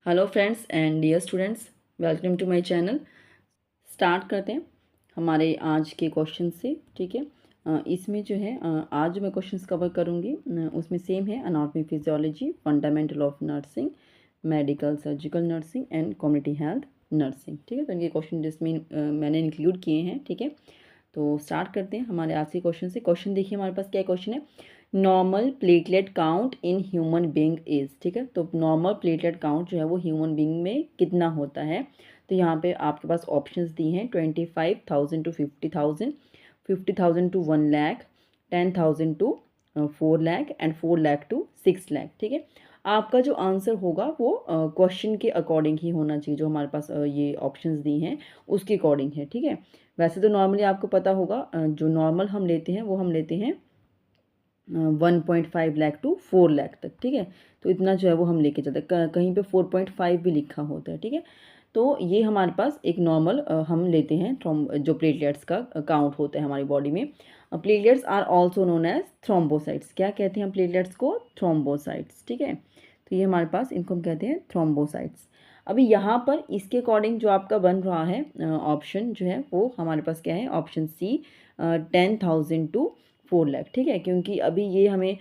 Hello friends and dear students, welcome to my channel. Start करते हैं हमारे आज के क्वेश्चन से। ठीक है, इसमें जो है आज मैं क्वेश्चंस कवर करूंगी। उसमें सेम है anatomy physiology, fundamental of nursing, medical surgical nursing and community health nursing. ठीक है, तो इनके क्वेश्चन जिसमें मैंने इंक्लूड किए हैं। ठीक है, तो स्टार्ट करते हैं हमारे आज के क्वेश्चन से। क्वेश्चन देखिए हमारे पास क्या क्वेश्चन है। Normal platelet count in human being is. ठीक है, तो नॉर्मल प्लेटलेट काउंट जो है वो ह्यूमन बीइंग में कितना होता है। तो यहाँ पे आपके पास ऑप्शंस दी हैं 25,000 to 50,000, 50,000 to 1 lakh, 10,000 to 4 lakh and 4 lakh to 6 lakh. ठीक है, आपका जो आंसर होगा वो क्वेश्चन के अकॉर्डिंग ही होना चाहिए। जो हमारे पास ये ऑप्शंस दी हैं उसके अकॉर्डिंग है। ठीक है, वैसे तो नॉर्मली आपको पता होगा जो नॉर्मल हम लेते हैं वो हम लेते हैं 1.5 लाख टू 4 लाख तक। ठीक है, तो इतना जो है वो हम लेके चलते हैं। कहीं पे 4.5 भी लिखा होता है। ठीक है, तो ये हमारे पास एक नॉर्मल हम लेते हैं जो प्लेटलेट्स का काउंट होता है हमारी बॉडी में। Platelets are also known as thrombocytes. क्या कहते हैं हम प्लेटलेट्स को? थ्रोम्बोसाइट्स। ठीक है, तो ये हमारे पास इनको हम कहते हैं थ्रोम्बोसाइट्स। अभी यहाँ पर इसके अकॉर्डिंग जो आपका बन रहा है ऑप्शन जो है वो हमारे पास क्या है? Option C, 10,000 to 4 lakh. ठीक है, क्योंकि अभी ये हमें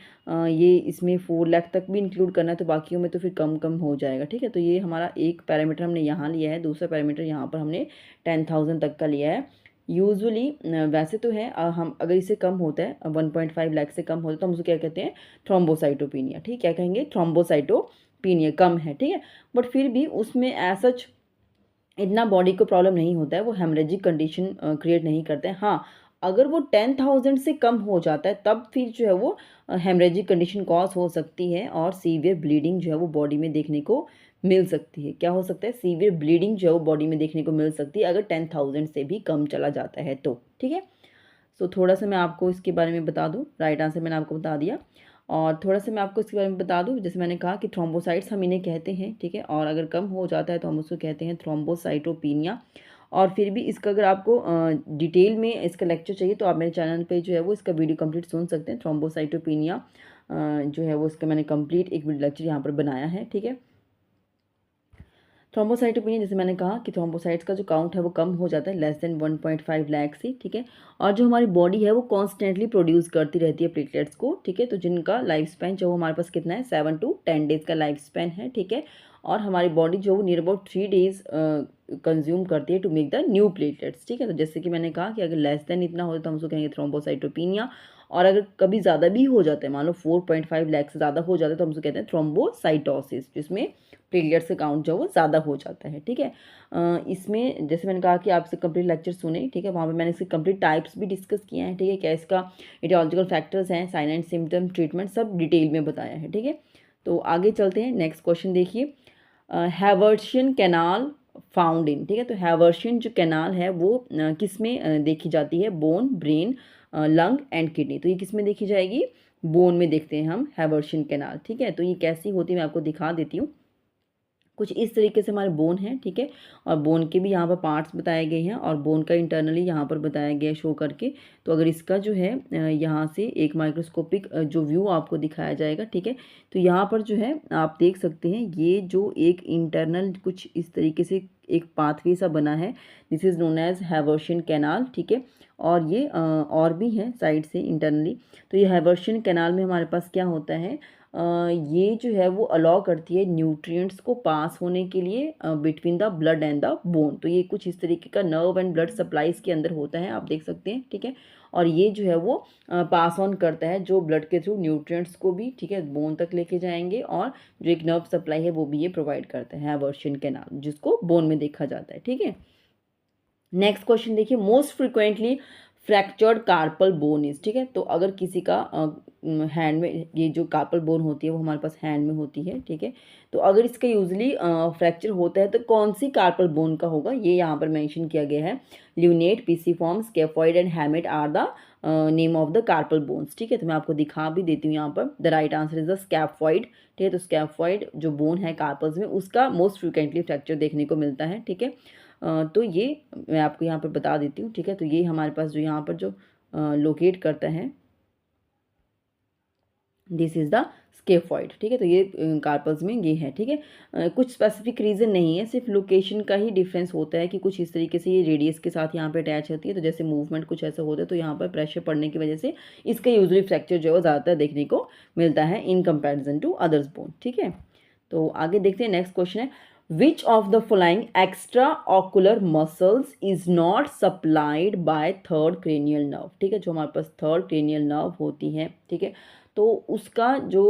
ये इसमें 4 लाख तक भी इंक्लूड करना है, तो बाकियों में तो फिर कम कम हो जाएगा। ठीक है, तो ये हमारा एक पैरामीटर हमने यहाँ लिया है, दूसरा पैरामीटर यहाँ पर हमने 10,000 तक का लिया है। यूजुअली वैसे तो है हम अगर इससे कम होता है 1.5 लाख से कम होता है तो हम उसको क्या कहते हैं? थ्रोम्बोसाइटोपिनिया। ठीक, क्या कहेंगे? थ्रोम्बोसाइटोपिनिया कम है। ठीक है, बट फिर भी उसमें सच इतना बॉडी को प्रॉब्लम नहीं होता है, वो हेमरेजिक कंडीशन क्रिएट नहीं करते हैं। हाँ, अगर वो 10,000 से कम हो जाता है तब फिर जो है वो हेमरेजिक कंडीशन कॉज हो सकती है और सीवियर ब्लीडिंग जो है वो बॉडी में देखने को मिल सकती है। क्या हो सकता है? सीवियर ब्लीडिंग जो है वो बॉडी में देखने को मिल सकती है अगर 10,000 से भी कम चला जाता है तो। ठीक है, सो थोड़ा सा मैं आपको इसके बारे में बता दूं। राइट आंसर मैंने आपको बता दिया। और थोड़ा सा मैं आपको इसके बारे में बता दूं, जैसे मैंने कहा कि थ्रोम्बोसाइट्स हम इन्हें कहते हैं। ठीक है, और अगर कम हो जाता है तो हम उसको कहते हैं थ्रोम्बोसाइटोपिनिया। और फिर भी इसका अगर आपको डिटेल में इसका लेक्चर चाहिए तो आप मेरे चैनल पे जो है वो इसका वीडियो कंप्लीट सुन सकते हैं। थ्रोम्बोसाइटोपिनिया जो है वो इसका मैंने कंप्लीट एक वीडियो लेक्चर यहाँ पर बनाया है। ठीक है, थ्रोम्बोसाइटोपिनिया जैसे मैंने कहा कि थ्रोम्बोसाइट्स का जो काउंट है वो कम हो जाता है लेस देन 1.5 लाख से। ठीक है, और जो हमारी बॉडी है वो कॉन्स्टेंटली प्रोड्यूस करती रहती है प्लेटलेट्स को। ठीक है, तो जिनका लाइफ स्पैन जो हमारे पास कितना है? 7 टू 10 डेज का लाइफ स्पैन है। ठीक है, और हमारी बॉडी जो नियर अबाउट 3 डेज कंज्यूम करती है to make the new platelets. ठीक है, तो जैसे कि मैंने कहा कि अगर लेस देन इतना हो तो हम उसको कहेंगे थ्रोम्बोसाइटोपिनिया। और अगर कभी ज़्यादा भी हो जाता है, मान लो 4.5 लाख से ज़्यादा हो जाता है तो हम उसको कहते हैं थ्रोम्बोसाइटोसिस, जिसमें प्लेटलेट्स का काउंट जो है वो ज़्यादा हो जाता है। ठीक है, इसमें जैसे मैंने कहा कि आपसे कंप्लीट लेक्चर सुने। ठीक है, वहाँ पे मैंने इसके कंप्लीट टाइप्स भी डिस्कस किए हैं। ठीक है, क्या इसका एटियोलॉजिकल फैक्टर्स हैं, साइन एंड सिम्टम, ट्रीटमेंट सब डिटेल में बताया है। ठीक है, तो आगे चलते हैं। नेक्स्ट क्वेश्चन देखिए, हैवर्शियन कैनाल फाउंड इन। ठीक है, तो हैवर्शियन जो कैनाल है वो किस में देखी जाती है? Bone, brain, lung and kidney. तो ये किस में देखी जाएगी? बोन में देखते हैं हम हैवर्शियन कैनाल। ठीक है, तो ये कैसी होती है मैं आपको दिखा देती हूँ। कुछ इस तरीके से हमारे बोन है। ठीक है, और बोन के भी यहाँ पर पार्ट्स बताए गए हैं और बोन का इंटरनली यहाँ पर बताया गया है शो करके। तो अगर इसका जो है यहाँ से एक माइक्रोस्कोपिक जो व्यू आपको दिखाया जाएगा। ठीक है, तो यहाँ पर जो है आप देख सकते हैं ये जो एक इंटरनल कुछ इस तरीके से एक पाथवे सा बना है, this is known as Haversian canal. ठीक है, और ये और भी हैं साइड से इंटरनली। तो ये हैवर्शियन कैनाल में हमारे पास क्या होता है, ये जो है वो अलाउ करती है न्यूट्रिएंट्स को पास होने के लिए between the blood and the bone. तो ये कुछ इस तरीके का नर्व एंड ब्लड सप्लाईज के अंदर होता है, आप देख सकते हैं। ठीक है, और ये जो है वो पास ऑन करता है जो ब्लड के थ्रू न्यूट्रिएंट्स को भी, ठीक है, बोन तक लेके जाएंगे। और जो एक नर्व सप्लाई है वो भी ये प्रोवाइड करता है हैवर्शियन कैनाल, जिसको बोन में देखा जाता है। ठीक है, नेक्स्ट क्वेश्चन देखिए, most frequently fractured carpal bone is. ठीक है, तो अगर किसी का हैंड में ये जो कार्पल बोन होती है वो हमारे पास हैंड में होती है। ठीक है, तो अगर इसका यूजली फ्रैक्चर होता है तो कौन सी कार्पल बोन का होगा? ये यहाँ पर मेंशन किया गया है। Lunate, pisiform, scaphoid and hamate are the name of the carpal bones. ठीक है, तो मैं आपको दिखा भी देती हूँ यहाँ पर। The right answer is the scaphoid. ठीक है, तो स्कैफॉइड जो बोन है कार्पल्स में उसका मोस्ट फ्रिक्वेंटली फ्रैक्चर देखने को मिलता है। ठीक है, तो ये मैं आपको यहाँ पर बता देती हूँ। ठीक है, तो ये हमारे पास जो यहाँ पर जो लोकेट करता है, दिस इज द स्केफॉइड, ठीक है। तो ये कार्पल्स में ये है, ठीक है। कुछ स्पेसिफिक रीज़न नहीं है, सिर्फ लोकेशन का ही डिफरेंस होता है कि कुछ इस तरीके से ये रेडियस के साथ यहाँ पे अटैच होती है, तो जैसे मूवमेंट कुछ ऐसा होता है तो यहाँ पर प्रेशर पड़ने की वजह से इसका यूजुअली फ्रैक्चर जो है वो ज़्यादातर देखने को मिलता है in comparison to others bone, ठीक है। तो आगे देखते हैं, नेक्स्ट क्वेश्चन है which of the following extra ocular muscles is not supplied by third cranial nerve, ठीक है। जो हमारे पास थर्ड क्रेनियल नर्व होती है, ठीक है, तो उसका जो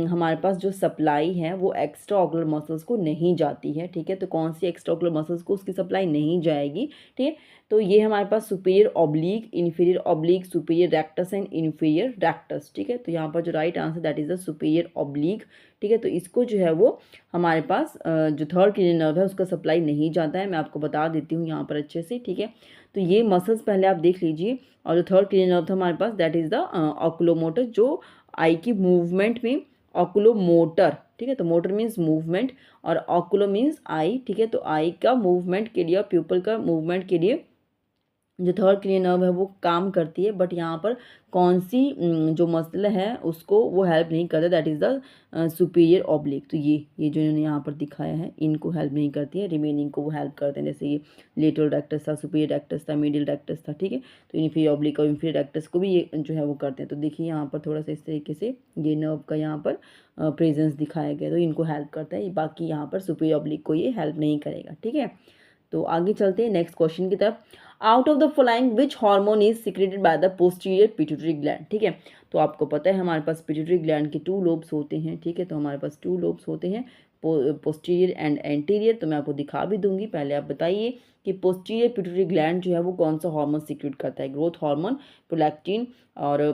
हमारे पास जो सप्लाई है वो एक्स्ट्रा ऑकुलर मसल्स को नहीं जाती है, ठीक है। तो कौन सी एक्स्ट्रा ऑकुलर मसल्स को उसकी सप्लाई नहीं जाएगी, ठीक है। तो ये हमारे पास superior oblique, inferior oblique, superior rectus and inferior rectus, ठीक है। तो यहाँ पर जो right answer that is the superior oblique, ठीक है। तो इसको जो है वो हमारे पास जो थर्ड क्रेनियल नर्व है उसका सप्लाई नहीं जाता है। मैं आपको बता देती हूँ यहाँ पर अच्छे से, ठीक है। तो ये मसल्स पहले आप देख लीजिए, और जो थर्ड क्रेनियल नर्व था हमारे पास दैट इज द ऑकुलोमोटर, जो आई की मूवमेंट में ऑकुलोमोटर, ठीक है। तो मोटर मीन्स मूवमेंट और ऑकुलो मीन्स आई, ठीक है। तो आई का मूवमेंट के लिए और प्यूपल का मूवमेंट के लिए जो थर्ड क्रेनियल नर्व है वो काम करती है, बट यहाँ पर कौन सी जो मसल है उसको वो हेल्प नहीं करता, that is the superior oblique. तो ये जो इन्होंने यहाँ पर दिखाया है इनको हेल्प नहीं करती है, रिमेनिंग को वो हेल्प करते हैं। जैसे ये लेटरल रेक्टस था, सुपीरियर रेक्टस था, मीडियल रेक्टस था, ठीक है। तो इन्फीरियर ऑब्लिक और इन्फीरियर रेक्टस को भी ये जो है वो करते हैं। तो देखिए यहाँ पर थोड़ा सा इस तरीके से ये नर्व का यहाँ पर प्रेजेंस दिखाया गया, तो इनको हेल्प करता है, बाकी यहाँ पर सुपीरियर ऑब्लिक को ये हेल्प नहीं करेगा, ठीक है। तो आगे चलते हैं नेक्स्ट क्वेश्चन की तरफ। Out of the following which hormone is secreted by the posterior pituitary gland, ठीक है। तो आपको पता है हमारे पास पिट्यूटरी ग्लैंड के 2 लोब्स होते हैं, ठीक है। तो हमारे पास 2 लोब्स होते हैं, पोस्टीरियर एंड एंटीरियर। तो मैं आपको दिखा भी दूंगी, पहले आप बताइए कि पोस्टीरियर पिट्यूटरी ग्लैंड जो है वो कौन सा हार्मोन सिक्रेट करता है, ग्रोथ हार्मोन, प्रोलैक्टिन और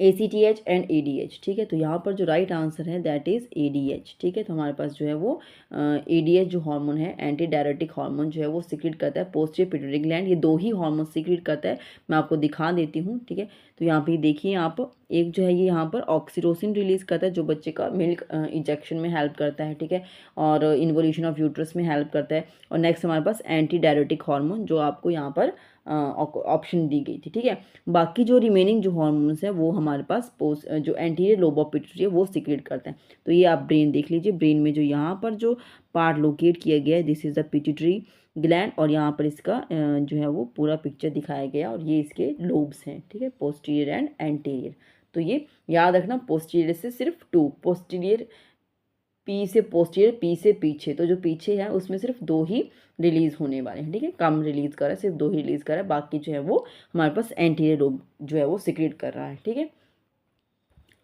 ACTH एंड ADH, ठीक है। तो यहाँ पर जो राइट आंसर है दैट इज़ ADH, ठीक है। तो हमारे पास जो है वो ADH जो हार्मोन है, एंटी डायरेटिक हार्मोन जो है वो सिक्रेट करता है पोस्टीरियर पिट्यूटरी ग्लैंड। ये 2 ही हार्मोन सिक्रेट करता है, मैं आपको दिखा देती हूँ, ठीक है। तो यहाँ पे देखिए आप, एक जो है ये यहाँ पर ऑक्सीटोसिन रिलीज करता है जो बच्चे का मिल्क इंजेक्शन में हेल्प करता है, ठीक है, और इन्वोल्यूशन ऑफ यूट्रस में हेल्प करता है। और नेक्स्ट हमारे पास एंटी डायरेटिक हार्मोन जो आपको यहाँ पर ऑप्शन दी गई थी, ठीक है। बाकी जो रिमेनिंग जो हार्मोन्स हैं वो हमारे पास जो एंटीरियर लोब ऑफ पिट्यूटरी है वो सिक्रेट करते हैं। तो ये आप ब्रेन देख लीजिए, ब्रेन में जो यहाँ पर जो पार्ट लोकेट किया गया है this is the pituitary gland, और यहाँ पर इसका जो है वो पूरा पिक्चर दिखाया गया, और ये इसके लोब्स हैं, ठीक है, पोस्टीरियर एंड एंटीरियर। तो ये याद रखना, पोस्टीरियर से सिर्फ 2, पोस्टीरियर पी से पोस्टीरियर, पी से पीछे, तो जो पीछे है उसमें सिर्फ 2 ही रिलीज होने वाले हैं, ठीक है। कम रिलीज कर रहा है, सिर्फ 2 ही रिलीज कर रहा है, बाकी जो है वो हमारे पास एंटीरियर लोब जो है वो सिक्रेट कर रहा है, ठीक है।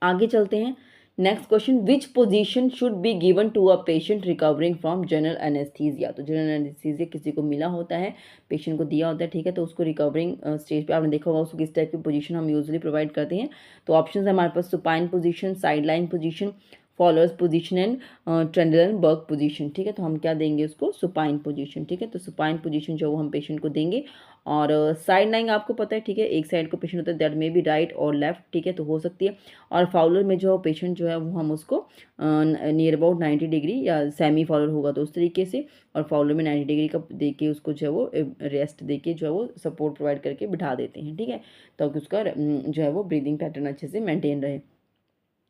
आगे चलते हैं, next question, which position should be given to a patient recovering from general anaesthesia. तो जनरल एनेस्थीसिया किसी को मिला होता है, पेशेंट को दिया होता है, ठीक है। तो उसको रिकवरिंग स्टेज पे आपने देखा होगा उसको किस टाइप की पोजीशन हम यूजुअली प्रोवाइड करते हैं। तो ऑप्शन है हमारे पास supine position, side line position, Fowler's position and Trendelenburg position, ठीक है। तो हम क्या देंगे उसको, सुपाइन पोजीशन, ठीक है। तो सुपाइन पोजीशन जो हम पेशेंट को देंगे, और साइड लाइन आपको पता है, ठीक है, एक साइड को पेशेंट होता है दैट में भी राइट और लेफ्ट, ठीक है, तो हो सकती है। और फाउलर में जो पेशेंट जो है वो हम उसको नियर अबाउट 90 डिग्री या सेमी फाउलर होगा तो उस तरीके से, और फाउलर में 90 डिग्री का दे के उसको जो है वो रेस्ट दे के जो है वो सपोर्ट प्रोवाइड करके बिठा देते हैं, ठीक है, ताकि उसका जो है वो ब्रीदिंग पैटर्न अच्छे से मेंटेन रहे।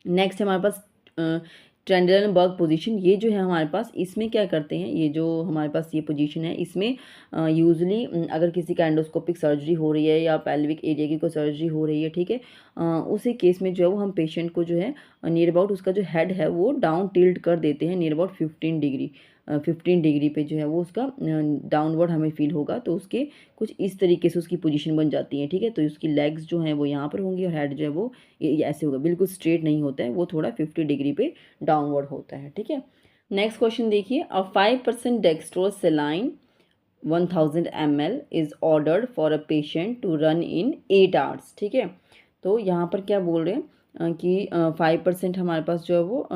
नेक्स्ट हमारे पास ट्रेंडलनबर्ग पोजीशन, ये जो है हमारे पास, इसमें क्या करते हैं, ये जो हमारे पास ये पोजीशन है इसमें यूजुअली अगर किसी का एंडोस्कोपिक सर्जरी हो रही है या पेल्विक एरिया की कोई सर्जरी हो रही है, ठीक है, उसी केस में जो है वो हम पेशेंट को जो है नियर अबाउट उसका जो हेड है वो डाउन टिल्ट कर देते हैं नियर अबाउट 15 डिग्री पे जो है वो उसका डाउनवर्ड हमें फील होगा, तो उसके कुछ इस तरीके से उसकी पोजीशन बन जाती है, ठीक है। तो उसकी लेग्स जो हैं वो यहाँ पर होंगी और हेड जो है वो ऐसे होगा, बिल्कुल स्ट्रेट नहीं होता है, वो थोड़ा 50 डिग्री पे डाउनवर्ड होता है, ठीक है। नेक्स्ट क्वेश्चन देखिए, a 5% dextrose saline 1000 ml is ordered for a patient to run in 8 hours, ठीक है। तो यहाँ पर क्या बोल रहे हैं कि 5% हमारे पास जो है वो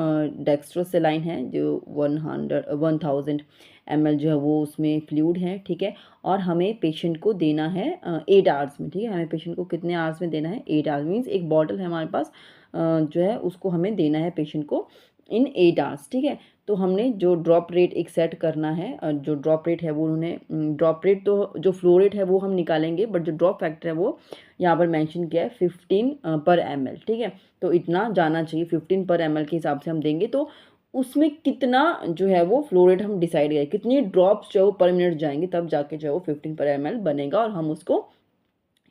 डेक्स्ट्रोसेलाइन है जो 1000 ml जो है वो उसमें फ्लूइड है, ठीक है, और हमें पेशेंट को देना है 8 आवर्स में, ठीक है। हमें पेशेंट को कितने आवर्स में देना है, 8 आवर्स, मीन्स एक बॉटल है हमारे पास जो है उसको हमें देना है पेशेंट को इन 8 आवर्स, ठीक है। तो हमने जो ड्रॉप रेट एक सेट करना है, जो ड्रॉप रेट है वो उन्होंने ड्रॉप रेट तो जो फ्लो रेट है वो हम निकालेंगे, बट जो ड्रॉप फैक्टर है वो यहाँ पर मेंशन किया है 15 पर ml, ठीक है। तो इतना जाना चाहिए 15 पर ml के हिसाब से हम देंगे, तो उसमें कितना जो है वो फ्लो रेट हम डिसाइड करें, कितनी ड्रॉप्स जो है वो पर मिनट जाएंगे, तब जाके जो है वो 15 पर ml बनेगा, और हम उसको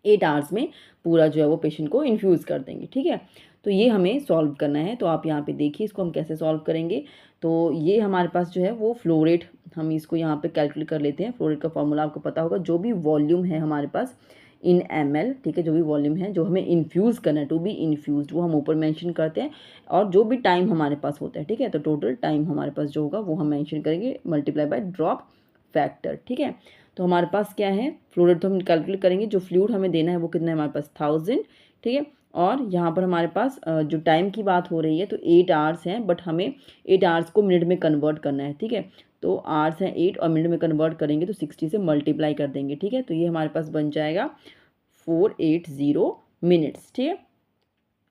8 आवर्स में पूरा जो है वो पेशेंट को इन्फ्यूज़ कर देंगे, ठीक है। तो ये हमें सॉल्व करना है, तो आप यहाँ पे देखिए इसको हम कैसे सॉल्व करेंगे। तो ये हमारे पास जो है वो फ्लो रेट, हम इसको यहाँ पे कैलकुलेट कर लेते हैं। फ्लो रेट का फॉर्मूला आपको पता होगा, जो भी वॉल्यूम है हमारे पास इन ml, ठीक है, जो भी वॉल्यूम है जो हमें इन्फ्यूज़ करना है, टू बी इन्फ्यूज़ड, वो हम ऊपर मेंशन करते हैं, और जो भी टाइम हमारे पास होता है, ठीक है, तो टोटल टाइम हमारे पास जो होगा वो हम मेंशन करेंगे मल्टीप्लाई बाय ड्रॉप फैक्टर, ठीक है। तो हमारे पास क्या है, फ्लो रेट तो हम कैलकुलेट करेंगे, जो फ्लूइड हमें देना है वो कितना है हमारे पास 1000, ठीक है। और यहाँ पर हमारे पास जो टाइम की बात हो रही है तो 8 आवर्स हैं, बट हमें 8 आवर्स को मिनट में कन्वर्ट करना है, ठीक है। तो आवर्स हैं 8 और मिनट में कन्वर्ट करेंगे तो 60 से मल्टीप्लाई कर देंगे, ठीक है। तो ये हमारे पास बन जाएगा 480 मिनट्स, ठीक है।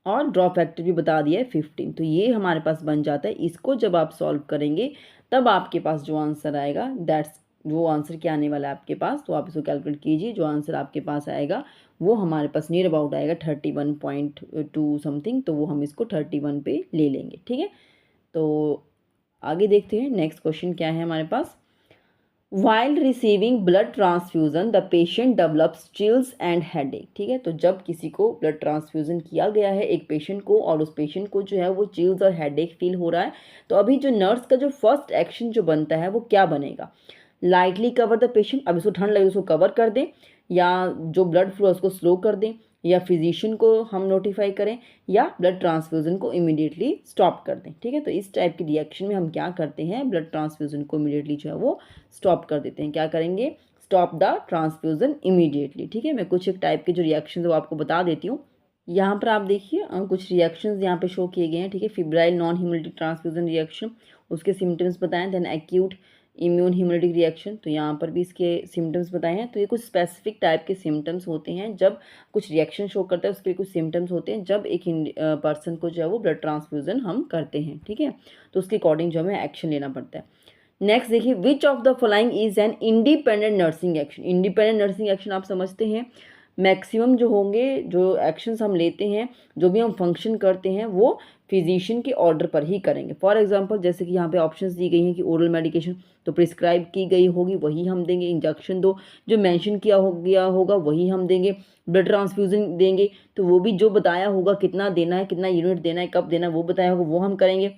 और ड्रॉप फैक्टर भी बता दिया है 15, तो ये हमारे पास बन जाता है। इसको जब आप सॉल्व करेंगे तब आपके पास जो आंसर आएगा, दैट्स वो आंसर क्या आने वाला है आपके पास, तो आप इसको कैलकुलेट कीजिए। जो आंसर आपके पास आएगा वो हमारे पास नियर अबाउट आएगा 31.2 समथिंग, तो वो हम इसको 31 पे ले लेंगे, ठीक है। तो आगे देखते हैं नेक्स्ट क्वेश्चन क्या है हमारे पास। While receiving blood transfusion, the patient develops chills and headache, ठीक है। तो जब किसी को ब्लड ट्रांसफ्यूजन किया गया है एक पेशेंट को, और उस पेशेंट को जो है वो चिल्स और हेडेक फील हो रहा है, तो अभी जो नर्स का जो फर्स्ट एक्शन जो बनता है वो क्या बनेगा। लाइटली कवर द पेशेंट, अब इसको ठंड लगे उसको कवर कर दें, या जो ब्लड फ्लो है उसको स्लो कर दें, या फिजिशियन को हम नोटिफाई करें, या ब्लड ट्रांसफ्यूजन को इमीडिएटली स्टॉप कर दें, ठीक है। तो इस टाइप की रिएक्शन में हम क्या करते हैं, ब्लड ट्रांसफ्यूजन को इमीडिएटली जो है वो स्टॉप कर देते हैं। क्या करेंगे, स्टॉप द ट्रांसफ्यूजन इमीडिएटली, ठीक है। मैं कुछ एक टाइप के जो रिएक्शन है वो आपको बता देती हूँ। यहाँ पर आप देखिए कुछ रिएक्शंस यहाँ पे शो किए गए हैं, ठीक है। Febrile non haemolytic transfusion reaction, उसके सिम्टम्स बताएं, then acute immune haemolytic reaction, तो यहाँ पर भी इसके सिम्टम्स बताए हैं। तो ये कुछ स्पेसिफिक टाइप के सिम्टम्स होते हैं, जब कुछ रिएक्शन शो करता है उसके कुछ सिम्टम्स होते हैं, जब एक पर्सन को जो है वो ब्लड ट्रांसफ्यूजन हम करते हैं, ठीक है। तो उसके अकॉर्डिंग जो हमें एक्शन लेना पड़ता है। नेक्स्ट देखिए, विच of the following is an independent nursing action. Independent nursing action आप समझते हैं, मैक्सिमम जो होंगे जो एक्शंस हम लेते हैं, जो भी हम फंक्शन करते हैं वो फिजिशियन के ऑर्डर पर ही करेंगे। फॉर एग्जांपल जैसे कि यहाँ पे ऑप्शंस दी गई हैं कि ओरल मेडिकेशन, तो प्रिस्क्राइब की गई होगी वही हम देंगे। इंजेक्शन दो, जो मेंशन किया हो गया होगा वही हम देंगे। ब्लड ट्रांसफ्यूजन देंगे तो वो भी जो बताया होगा कितना देना है, कितना यूनिट देना है, कब देना है, वो बताया होगा वो हम करेंगे।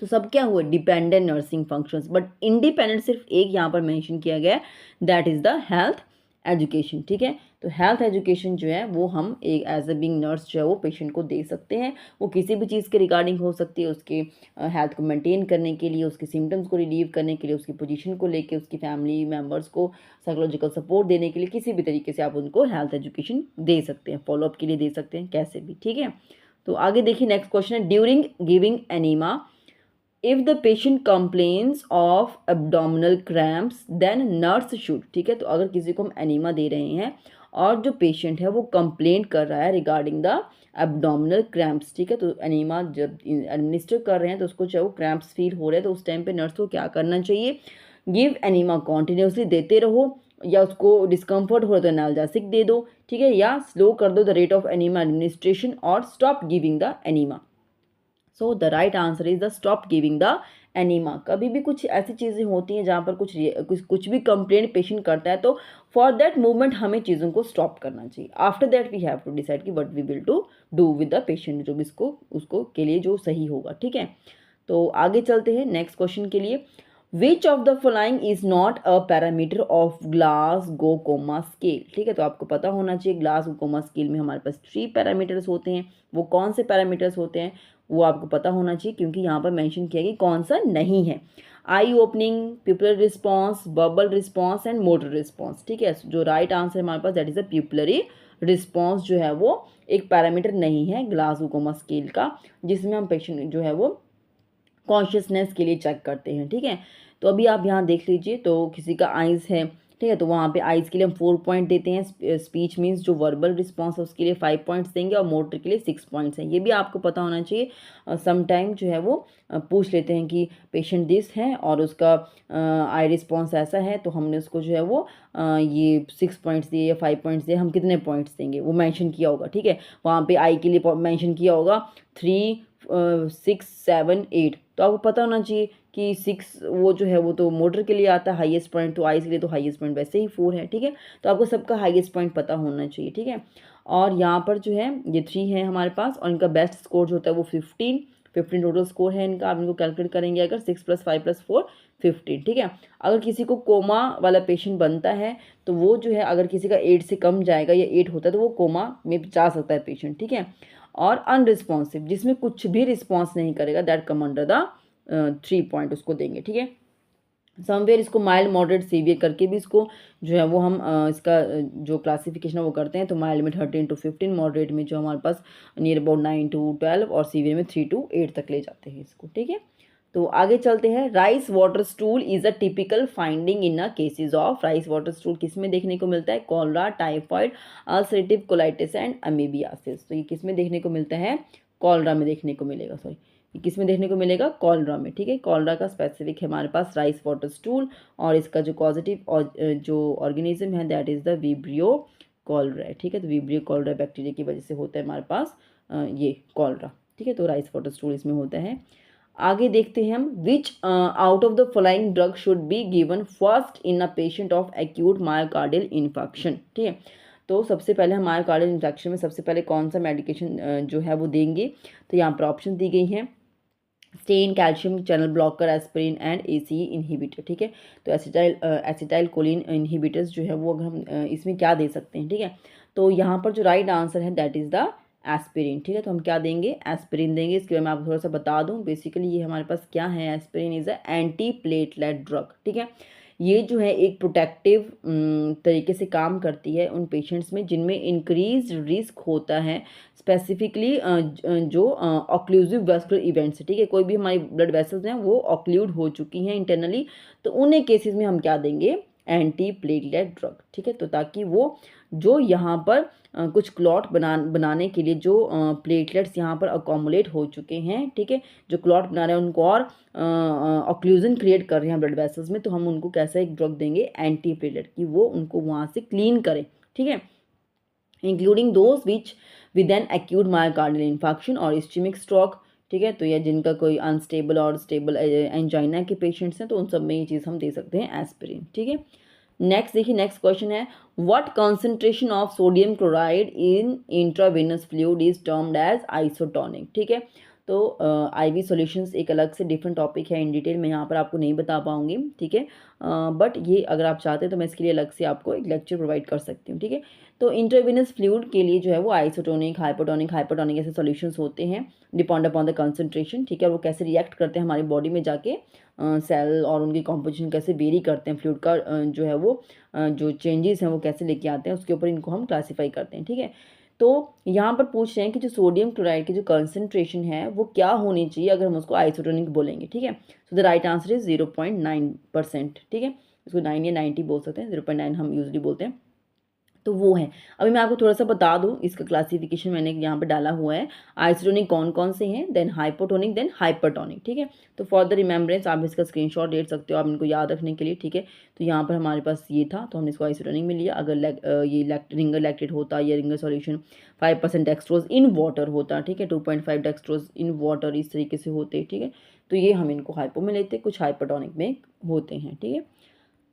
तो सब क्या हुआ, dependent nursing functions. But independent सिर्फ एक यहाँ पर मेंशन किया गया है, that is the health education, ठीक है। तो हेल्थ एजुकेशन जो है वो हम एक एज ए बिंग नर्स जो है वो पेशेंट को दे सकते हैं। वो किसी भी चीज़ के रिगार्डिंग हो सकती है, उसके हेल्थ को मेंटेन करने के लिए, उसके सिम्टम्स को रिलीव करने के लिए, उसकी पोजीशन को लेके, उसकी फैमिली मेम्बर्स को साइकोलॉजिकल सपोर्ट देने के लिए, किसी भी तरीके से आप उनको हेल्थ एजुकेशन दे सकते हैं, फॉलोअप के लिए दे सकते हैं, कैसे भी, ठीक है। तो आगे देखिए नेक्स्ट क्वेश्चन है, during giving enema if the patient complains of abdominal cramps then nurse should, ठीक है। तो अगर किसी को हम एनीमा दे रहे हैं और जो पेशेंट है वो कंप्लेंट कर रहा है रिगार्डिंग द एब्डोमिनल क्रैम्प्स, ठीक है, तो एनीमा जब एडमिनिस्टर कर रहे हैं तो उसको चाहे वो क्रैम्प्स फील हो रहे हैं तो उस टाइम पे नर्स को क्या करना चाहिए, गिव एनीमा कॉन्टिन्यूसली देते रहो, या उसको डिस्कम्फर्ट हो रहा है तो एनाल्जेसिक दे दो, ठीक है, या स्लो कर दो the rate of enema administration, और stop giving the enema. So the right answer is the stop giving the enema. कभी भी कुछ ऐसी चीज़ें होती हैं जहाँ पर कुछ भी कंप्लेंट पेशेंट करता है, तो फॉर दैट मूवमेंट हमें चीज़ों को स्टॉप करना चाहिए। After that we have to decide कि what we will to do with the patient, जो भी इसको उसको के लिए जो सही होगा, ठीक है। तो आगे चलते हैं नेक्स्ट क्वेश्चन के लिए। Which of the following is not a parameter of Glasgow coma scale, ठीक है। तो आपको पता होना चाहिए ग्लासगो कोमा स्केल में हमारे पास 3 पैरामीटर्स होते हैं। वो कौन से पैरामीटर्स होते हैं वो आपको पता होना चाहिए, क्योंकि यहाँ पर मेंशन किया गया कौन सा नहीं है। Eye opening, pupillary response, verbal response and motor response, ठीक है। जो राइट आंसर हमारे पास that is a pupillary response जो है वो एक पैरामीटर नहीं है ग्लासगो कोमा स्केल का, जिसमें हम पेशेंट जो है वो कॉन्शियसनेस के लिए चेक करते हैं, ठीक है। तो अभी आप यहाँ देख लीजिए, तो किसी का आइज़ है, ठीक है। तो वहाँ पे आइज़ के लिए हम 4 पॉइंट देते हैं, स्पीच मीन्स जो वर्बल रिस्पॉन्स है उसके लिए 5 पॉइंट्स देंगे और मोटर के लिए 6 पॉइंट्स हैं। ये भी आपको पता होना चाहिए। समटाइम जो है वो पूछ लेते हैं कि पेशेंट दिस है और उसका आई रिस्पॉन्स ऐसा है, तो हमने उसको जो है वो ये 6 पॉइंट्स दिए या 5 पॉइंट्स दिए, हम कितने पॉइंट्स देंगे वो मेंशन किया होगा। ठीक है, वहाँ पे आई के लिए मेंशन किया होगा 3 6 7 8, तो आपको पता होना चाहिए कि 6 वो जो है वो तो मोटर के लिए आता है हाईएस्ट पॉइंट, तो आइज़ के लिए तो हाईएस्ट पॉइंट वैसे ही 4 है। ठीक है, तो आपको सबका हाईएस्ट पॉइंट पता होना चाहिए। ठीक है, और यहाँ पर जो है ये 3 है हमारे पास और इनका बेस्ट स्कोर जो होता है वो 15 टोटल स्कोर है इनका। आप इनको कैलकुलेट करेंगे अगर 6 + 5 + 4 15। ठीक है, अगर किसी को कोमा वाला पेशेंट बनता है तो वो जो है अगर किसी का 8 से कम जाएगा या 8 होता है तो वो कोमा में जा सकता है पेशेंट। ठीक है, और अनरिस्पॉन्सिव जिसमें कुछ भी रिस्पॉन्स नहीं करेगा that come under the 3 point उसको देंगे। ठीक है, समवेयर इसको माइल्ड मॉडरेट सीवियर करके भी इसको जो है वो हम इसका जो क्लासिफिकेशन है वो करते हैं। तो माइल्ड में 13 to 15, मॉडरेट में जो हमारे पास नियर अबाउट 9 to 12 और सीवियर में 3 to 8 तक ले जाते हैं इसको। ठीक है, तो आगे चलते हैं। Rice water stool is a typical finding in a cases of. Rice water stool किस में देखने को मिलता है? Cholera, typhoid, ulcerative colitis and amoebiasis. तो ये किस में देखने को मिलता है? कॉलरा में देखने को मिलेगा। सॉरी, ये किस में देखने को मिलेगा? कॉलरा में। ठीक है, कॉलरा का स्पेसिफिक है हमारे पास राइस वाटर स्टूल और इसका जो पॉजिटिव और जो ऑर्गेनिज्म है that is the vibrio cholera. ठीक है, तो विब्रियो कॉलरा बैक्टीरिया की वजह से होता है हमारे पास ये कॉलरा। ठीक है, तो राइस वाटर स्टूल इसमें होता है। आगे देखते हैं हम, विच out of the following drug should be given first in a patient of acute myocardial infection. ठीक है, तो सबसे पहले हम मायोकार्डियल इन्फेक्शन में सबसे पहले कौन सा मेडिकेशन जो है वो देंगे? तो यहाँ पर ऑप्शन दी गई हैं, statin, calcium channel blocker, aspirin and ACE inhibitor. ठीक है, तो एसिटाइल कोलिन इनहिबिटर्स जो है वो अगर हम इसमें क्या दे सकते हैं? ठीक है, तो यहाँ पर जो राइट आंसर है दैट इज़ द एस्पिरिन। ठीक है, तो हम क्या देंगे? एस्पिरिन देंगे। इसके बारे में आपको थोड़ा सा बता दूं, बेसिकली ये हमारे पास क्या है? Aspirin is a anti platelet drug. ठीक है, ये जो है एक प्रोटेक्टिव तरीके से काम करती है उन पेशेंट्स में जिनमें इंक्रीज रिस्क होता है स्पेसिफिकली जो ऑक्लूसिव वेस्कुलर इवेंट्स है। ठीक है, कोई भी हमारी ब्लड वेसल्स हैं वो ऑक्लूड हो चुकी हैं इंटरनली, तो उन्हें केसेस में हम क्या देंगे? Anti platelet drug. ठीक है, तो ताकि वो जो यहाँ पर कुछ क्लॉट बनाने के लिए जो प्लेटलेट्स यहाँ पर अकोमुलेट हो चुके हैं, ठीक है, जो क्लॉट बना रहे हैं उनको और ऑक्लूजन क्रिएट कर रहे हैं ब्लड वेसल्स में, तो हम उनको कैसा एक ड्रग देंगे? एंटी प्लेटलेट, कि वो उनको वहाँ से क्लीन करें। ठीक है, including those which with an acute myocardial infection और इस्चेमिक स्ट्रोक। ठीक है, तो या जिनका कोई अनस्टेबल और स्टेबल एंजाइना के पेशेंट्स हैं तो उन सब में ये चीज़ हम दे सकते हैं एस्पिरिन। ठीक है, नेक्स्ट देखिए, नेक्स्ट क्वेश्चन है, what concentration of sodium chloride in intravenous fluid is termed as isotonic. ठीक है, तो आईवी सॉल्यूशंस एक अलग से डिफरेंट टॉपिक है, इन डिटेल मैं यहाँ पर आपको नहीं बता पाऊंगी। ठीक है, बट ये अगर आप चाहते हैं तो मैं इसके लिए अलग से आपको एक लेक्चर प्रोवाइड कर सकती हूँ। ठीक है, तो इंट्रावेनस फ्लूइड के लिए जो है वो आइसोटोनिक, हाइपोटोनिक ऐसे सॉल्यूशंस होते हैं डिपेंड अपॉन द कंसंट्रेशन। ठीक है, और वो कैसे रिएक्ट करते हैं हमारी बॉडी में जाके, सेल और उनकी कॉम्पोजिशन कैसे वेरी करते हैं, फ्लूइड का जो है वो जो चेंजेस हैं वो कैसे लेके आते हैं, उसके ऊपर इनको हम क्लासीफाई करते हैं। ठीक है, तो यहाँ पर पूछ रहे हैं कि जो सोडियम क्लोराइड की जो कंसंट्रेशन है वो क्या होनी चाहिए अगर हम उसको आइसोटोनिक बोलेंगे। ठीक है, सो द राइट आंसर इज 0.9%। ठीक है, इसको 9 या 90 बोल सकते हैं, 0.9 हम यूजली बोलते हैं, तो वो है। अभी मैं आपको थोड़ा सा बता दूं, इसका क्लासिफिकेशन मैंने यहाँ पे डाला हुआ है, आइसोटोनिक कौन कौन से हैं, देन हाइपोटोनिक, देन हाइपरटोनिक। ठीक है, तो फॉर द रिमेम्बरेंस आप इसका स्क्रीनशॉट ले सकते हो आप इनको याद रखने के लिए। ठीक है, तो यहाँ पर हमारे पास ये था तो हमने इसको आइसोटोनिक में लिया। अगर ये रिंगर लैक्टेट होता या Ringer solution 5% dextrose in water होता, ठीक है, 2.5 डेक्सट्रोज इन वाटर, इस तरीके से होते। ठीक है, तो ये हम इनको हाइपो में लेते, कुछ हाइपरटोनिक में होते हैं। ठीक है,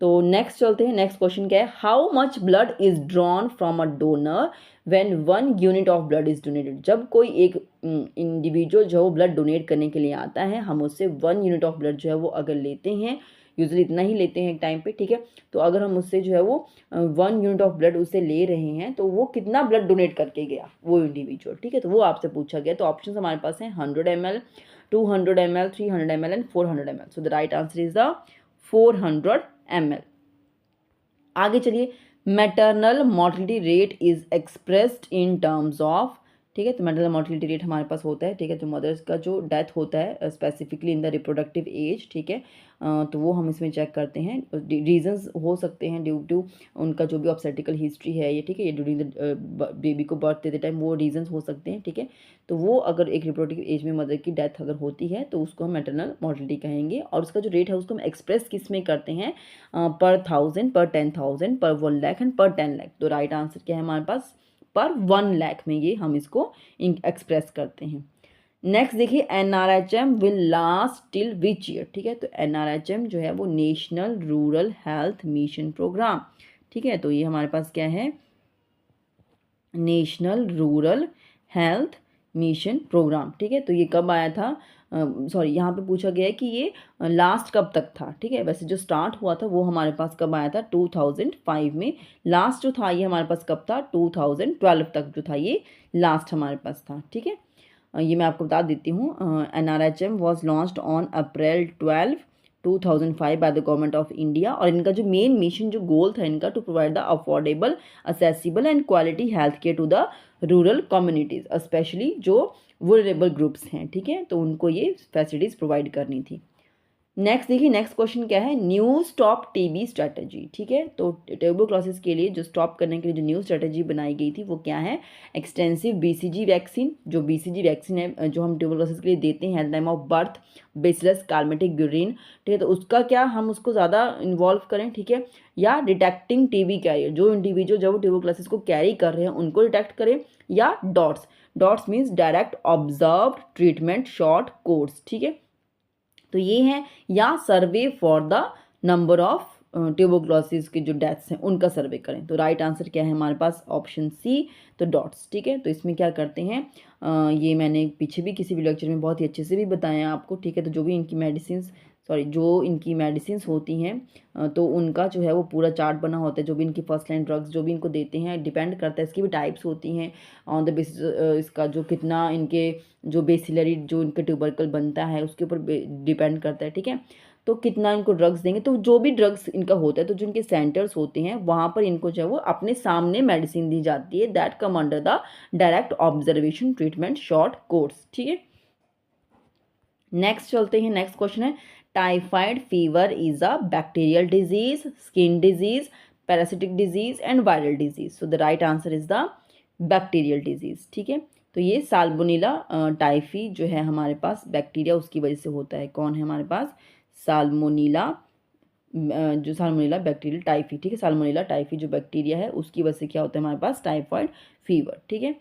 तो नेक्स्ट चलते हैं, नेक्स्ट क्वेश्चन क्या है, how much blood is drawn from a donor when 1 unit of blood is donated. जब कोई एक इंडिविजुअल जो ब्लड डोनेट करने के लिए आता है, हम उससे 1 यूनिट ऑफ ब्लड जो है वो अगर लेते हैं, यूजुअली इतना ही लेते हैं एक टाइम पे। ठीक है, तो अगर हम उससे जो है वो 1 यूनिट ऑफ ब्लड उससे ले रहे हैं तो वो कितना ब्लड डोनेट करके गया वो इंडिविजुअल। ठीक है, तो वो आपसे पूछा गया। तो ऑप्शन हमारे पास हैं 100 ml, 200 ml, 300 ml and 400 ml। So the right answer is the 400 ml। आगे चलिए, maternal mortality rate is expressed in terms of. ठीक है। तो मैटरनल मोर्टेलिटी रेट हमारे पास होता है, ठीक है, जो मदर्स का जो डेथ होता है specifically in the reproductive age, ठीक है, तो वो हम इसमें चेक करते हैं। रीजंस हो सकते हैं ड्यू टू उनका जो भी ऑब्स्टेट्रिकल हिस्ट्री है ये, ठीक है, ये ड्यूरिंग द बेबी को बर्थ देते टाइम वो रीजंस हो सकते हैं, ठीक है। तो वो अगर एक रिप्रोडक्टिव एज में मदर की डेथ अगर होती है तो उसको हम मैटरनल मोर्टेलिटी कहेंगे। और उसका जो रेट है उसको हम एक्सप्रेस किस में करते हैं, पर 1000, पर 10,000, पर 1 लाख एंड पर 10 लाख। तो राइट आंसर क्या है हमारे पास, पर 1 लाख में ये हम इसको एक्सप्रेस करते हैं। नेक्स्ट देखिए, NRHM will last till which year, ठीक है। तो NRHM जो है वो national rural health mission programme, ठीक है। तो ये हमारे पास क्या है, national rural health mission programme, ठीक है। तो ये कब आया था, सॉरी यहाँ पे पूछा गया है कि ये लास्ट कब तक था, ठीक है। वैसे जो स्टार्ट हुआ था वो हमारे पास कब आया था, 2005 में। लास्ट जो था ये हमारे पास कब था, 2012 तक जो था ये लास्ट हमारे पास था, ठीक है। ये मैं आपको बता देती हूँ। NRHM was launched on April 12, 2005 by the government of India. और इनका जो मेन मिशन जो गोल था इनका, to provide the affordable, accessible and quality health care to the rural communities, specially जो वुलरेबल ग्रुप्स हैं, ठीक है, तो उनको ये फैसिलिटीज़ प्रोवाइड करनी थी। नेक्स्ट देखिए, नेक्स्ट क्वेश्चन क्या है, न्यू स्टॉप टीबी स्ट्रेटजी, ठीक है। तो ट्यूबरक्लोसिस के लिए जो स्टॉप करने के लिए जो न्यू स्ट्रेटजी बनाई गई थी वो क्या है, एक्सटेंसिव BCG वैक्सीन। जो BCG वैक्सीन है जो हम ट्यूबरक्लोसिस के लिए देते हैं at the time of birth, bacillus Calmette Guerin, ठीक है। तो उसका क्या हम उसको ज़्यादा इन्वॉल्व करें, ठीक है, या डिटेक्टिंग टीबी कैरियर, जो इंडिविजुअल जब ट्यूबरक्लोसिस को कैरी कर रहे हैं उनको डिटेक्ट करें, या dots. Dots means direct observe treatment short course, ठीक है। तो ये है, या सर्वे for the number of tuberculosis के जो डेथ्स हैं उनका सर्वे करें। तो राइट आंसर क्या है हमारे पास, ऑप्शन सी, तो डॉट्स, ठीक है। तो इसमें क्या करते हैं, ये मैंने पीछे भी किसी भी लेक्चर में बहुत ही अच्छे से भी बताया आपको, ठीक है। तो जो भी इनकी मेडिसिन होती हैं तो उनका जो है वो पूरा चार्ट बना होता है। जो भी इनकी फर्स्ट लाइन ड्रग्स जो भी इनको देते हैं डिपेंड करता है, इसकी भी टाइप्स होती हैं ऑन द बेसिस इसका जो कितना इनके जो बेसिलरी जो इनका ट्यूबरकल बनता है उसके ऊपर डिपेंड करता है, ठीक है। तो कितना इनको ड्रग्स देंगे, तो जो भी ड्रग्स इनका होता है तो जो इनके सेंटर्स होते हैं वहाँ पर इनको जो है वो अपने सामने मेडिसिन दी जाती है, that come under the direct observation treatment short course, ठीक है। नेक्स्ट चलते हैं, नेक्स्ट क्वेश्चन है, typhoid fever is a bacterial disease, skin disease, parasitic disease and viral disease. So the right answer is the bacterial disease, ठीक है। तो ये salmonella typhi जो है हमारे पास बैक्टीरिया उसकी वजह से होता है। कौन है हमारे पास, साल्मोनेला, जो साल्मोनेला बैक्टीरियल टाइफी, ठीक है। साल्मोनेला टाइफी जो बैक्टीरिया है उसकी वजह से क्या होता है हमारे पास, टाइफाइड फीवर, ठीक है।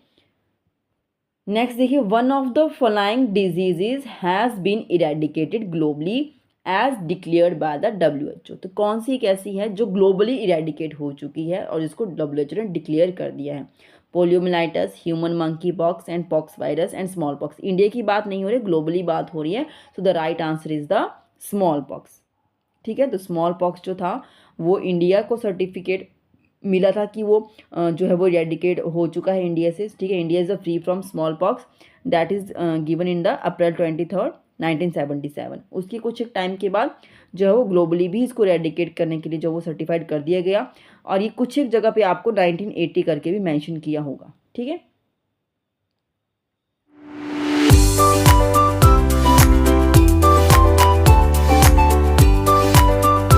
नेक्स्ट देखिए, one of the following diseases has been eradicated globally as declared by the WHO। तो कौन सी एक ऐसी है जो ग्लोबली इरेडिकेट हो चुकी है और जिसको WHO ने डिक्लेयर कर दिया है, poliomyelitis, human monkeypox and pox virus and smallpox. India की बात नहीं हो रही, ग्लोबली बात हो रही है। सो the right answer is the small pox, ठीक है। तो स्मॉल पॉक्स जो था वो इंडिया को सर्टिफिकेट मिला था कि वो जो है वो इरेडिकेट हो चुका है इंडिया से, ठीक है। India is a free from small pox, that is given in the April 23, 1977। उसकी कुछ एक टाइम के बाद जो है वो ग्लोबली भी इसको इरेडिकेट करने के लिए जो वो सर्टिफाइड कर दिया गया। और ये कुछ एक जगह पे आपको 1980 करके भी मेंशन किया होगा, ठीक है।